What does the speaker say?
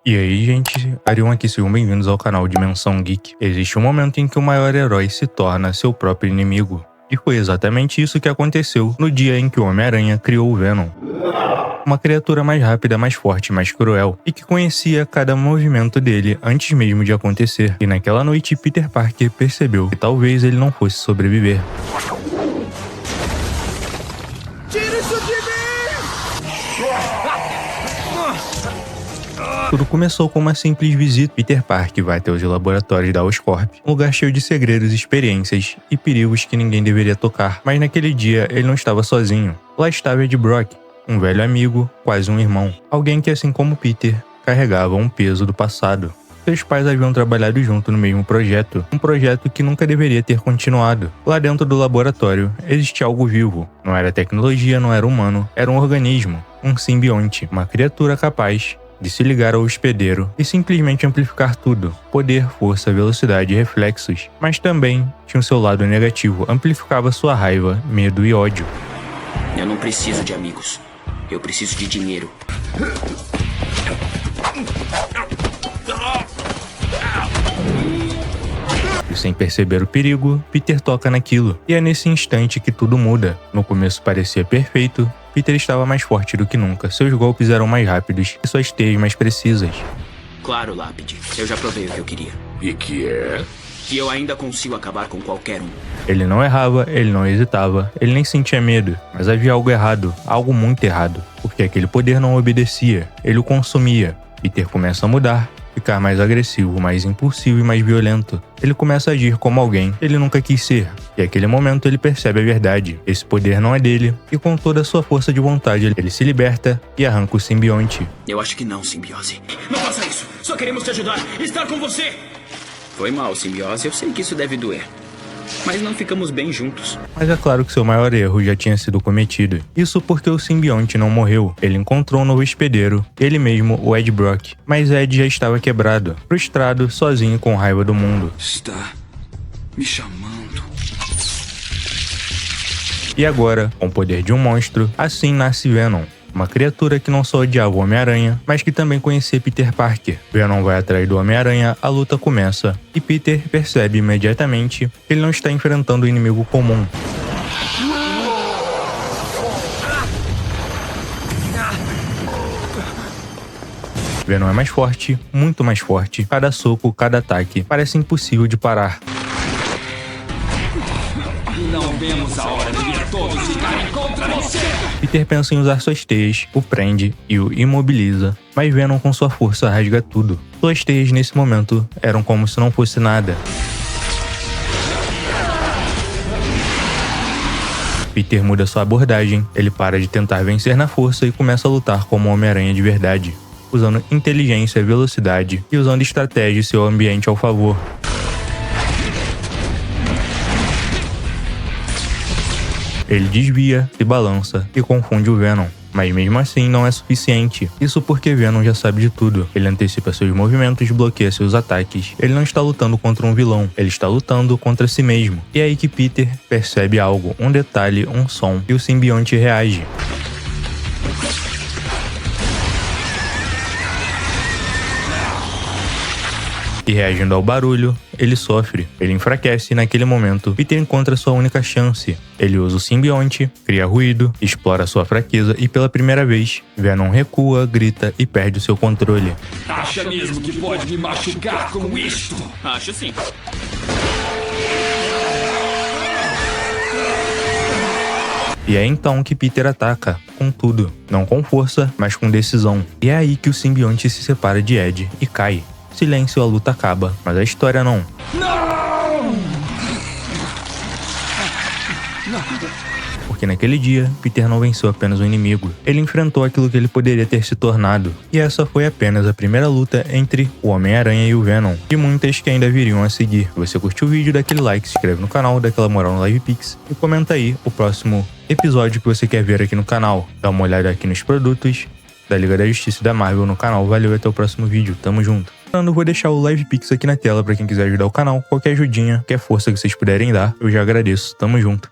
E aí, gente, Arion aqui, sejam bem-vindos ao canal Dimensão Geek. Existe um momento em que o maior herói se torna seu próprio inimigo. E foi exatamente isso que aconteceu no dia em que o Homem-Aranha criou o Venom. Uma criatura mais rápida, mais forte, mais cruel, e que conhecia cada movimento dele antes mesmo de acontecer. E naquela noite, Peter Parker percebeu que talvez ele não fosse sobreviver. Tira isso de mim! Tudo começou com uma simples visita. Peter Parker vai até os laboratórios da Oscorp, um lugar cheio de segredos, experiências e perigos que ninguém deveria tocar. Mas naquele dia, ele não estava sozinho. Lá estava Ed Brock, um velho amigo, quase um irmão. Alguém que, assim como Peter, carregava um peso do passado. Seus pais haviam trabalhado junto no mesmo projeto, um projeto que nunca deveria ter continuado. Lá dentro do laboratório, existia algo vivo. Não era tecnologia, não era humano, era um organismo, um simbionte, uma criatura capaz de se ligar ao hospedeiro e simplesmente amplificar tudo. Poder, força, velocidade e reflexos. Mas também tinha o seu lado negativo, amplificava sua raiva, medo e ódio. Eu não preciso de amigos. Eu preciso de dinheiro. E sem perceber o perigo, Peter toca naquilo. E é nesse instante que tudo muda. No começo parecia perfeito. Peter estava mais forte do que nunca, seus golpes eram mais rápidos e suas teias mais precisas. Claro, Lápide. Eu já provei o que eu queria. E que é? Que eu ainda consigo acabar com qualquer um. Ele não errava, ele não hesitava, ele nem sentia medo, mas havia algo errado, algo muito errado, porque aquele poder não obedecia, ele o consumia. Peter começa a mudar, ficar mais agressivo, mais impulsivo e mais violento. Ele começa a agir como alguém que ele nunca quis ser. E naquele momento ele percebe a verdade. Esse poder não é dele. E com toda a sua força de vontade, ele se liberta e arranca o simbionte. Eu acho que não, simbiose. Não faça isso! Só queremos te ajudar! Estar com você! Foi mal, simbiose. Eu sei que isso deve doer. Mas não ficamos bem juntos. Mas é claro que seu maior erro já tinha sido cometido. Isso porque o simbionte não morreu. Ele encontrou um novo hospedeiro, ele mesmo, o Ed Brock. Mas Ed já estava quebrado, frustrado, sozinho com raiva do mundo. Está me chamando. E agora, com o poder de um monstro, assim nasce Venom. Uma criatura que não só odiava o Homem-Aranha, mas que também conhecia Peter Parker. Venom vai atrás do Homem-Aranha, a luta começa, e Peter percebe imediatamente que ele não está enfrentando um inimigo comum. Venom é mais forte, muito mais forte, cada soco, cada ataque, parece impossível de parar. Não vemos a hora de ver todos ficarem contra você! Peter pensa em usar suas teias, o prende e o imobiliza, mas Venom com sua força rasga tudo. Suas teias nesse momento eram como se não fosse nada. Peter muda sua abordagem, ele para de tentar vencer na força e começa a lutar como um Homem-Aranha de verdade, usando inteligência, velocidade e usando estratégia e seu ambiente ao favor. Ele desvia, se balança e confunde o Venom, mas mesmo assim não é suficiente. Isso porque Venom já sabe de tudo. Ele antecipa seus movimentos, bloqueia seus ataques. Ele não está lutando contra um vilão, ele está lutando contra si mesmo. E é aí que Peter percebe algo, um detalhe, um som, e o simbionte reage. E reagindo ao barulho, ele sofre, ele enfraquece e naquele momento, Peter encontra sua única chance. Ele usa o simbionte, cria ruído, explora sua fraqueza e pela primeira vez, Venom recua, grita e perde o seu controle. Acha mesmo que pode me machucar com isto? Acho sim. E é então que Peter ataca, com tudo, não com força, mas com decisão. E é aí que o simbionte se separa de Ed e cai. Silêncio, a luta acaba, mas a história não. Porque naquele dia, Peter não venceu apenas um inimigo. Ele enfrentou aquilo que ele poderia ter se tornado. E essa foi apenas a primeira luta entre o Homem-Aranha e o Venom. E muitas que ainda viriam a seguir. Se você curtiu o vídeo, dá aquele like, se inscreve no canal, dá aquela moral no LivePix. E comenta aí o próximo episódio que você quer ver aqui no canal. Dá uma olhada aqui nos produtos da Liga da Justiça e da Marvel no canal. Valeu e até o próximo vídeo. Tamo junto. Eu vou deixar o LivePix aqui na tela pra quem quiser ajudar o canal. Qualquer ajudinha, qualquer força que vocês puderem dar, eu já agradeço. Tamo junto.